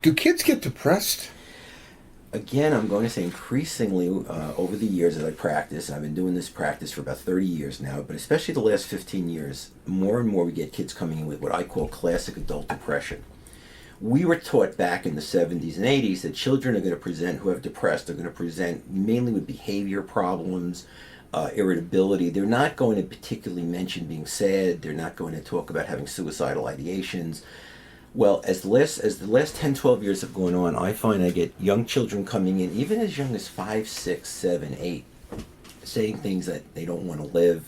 Do kids get depressed? Again, I'm going to say increasingly over the years as I practice, I've been doing this practice for about 30 years now, but especially the last 15 years, more and more we get kids coming in with what I call classic adult depression. We were taught back in the 70s and 80s that children are going to present who have depressed, are going to present mainly with behavior problems, irritability. They're not going to particularly mention being sad. They're not going to talk about having suicidal ideations. Well, as the last 10, 12 years have gone on, I find I get young children coming in, even as young as 5, 6, 7, 8, saying things that they don't want to live,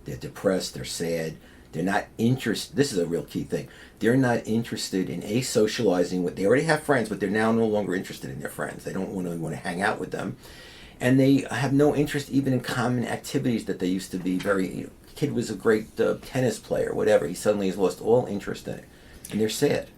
they're depressed, they're sad, they're not interested. This is a real key thing. They're not interested in socializing with, they already have friends, but they're now no longer interested in their friends. They don't want to hang out with them. And they have no interest even in common activities that they used to be very, kid was a great tennis player, whatever. He suddenly has lost all interest in it. And they're sad.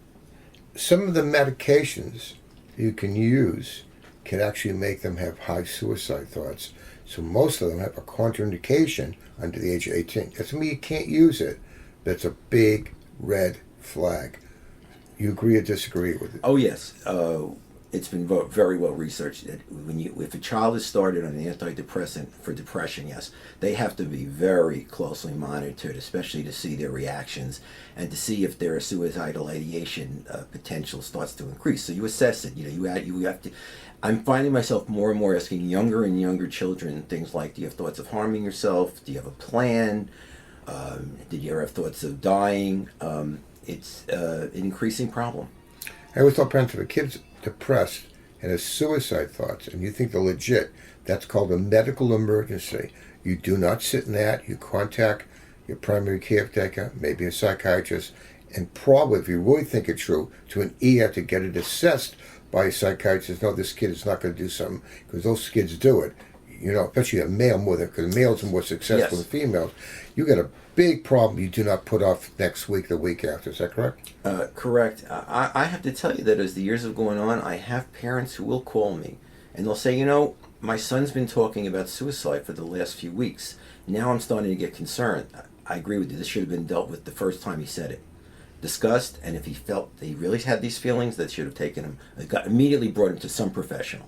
Some of the medications you can use can actually make them have high suicide thoughts. So most of them have a contraindication under the age of 18. Doesn't mean you can't use it, but it's a big red flag. You agree or disagree with it? Oh yes, it's been very well researched that if a child is started on an antidepressant for depression, yes, they have to be very closely monitored, especially to see their reactions and to see if their suicidal ideation potential starts to increase. So you assess it. You have to. I'm finding myself more and more asking younger and younger children things like, do you have thoughts of harming yourself? Do you have a plan? Did you ever have thoughts of dying? It's an increasing problem. I always tell parents if a kid's depressed and has suicide thoughts and you think they're legit, that's called a medical emergency. You do not sit in that. You contact your primary caretaker, maybe a psychiatrist, and probably, if you really think it's true, to an ER to get it assessed by a psychiatrist. No, this kid is not going to do something, because those kids do it. You know, especially a male more than, because males are more successful Yes. than females. You got a big problem you do not put off next week, the week after. Is that correct? Correct. I have to tell you that as the years have gone on, I have parents who will call me and they'll say, my son's been talking about suicide for the last few weeks. Now I'm starting to get concerned. I agree with you. This should have been dealt with the first time he said it. Discussed, and if he felt that he really had these feelings, that should have taken him, immediately brought him to some professional.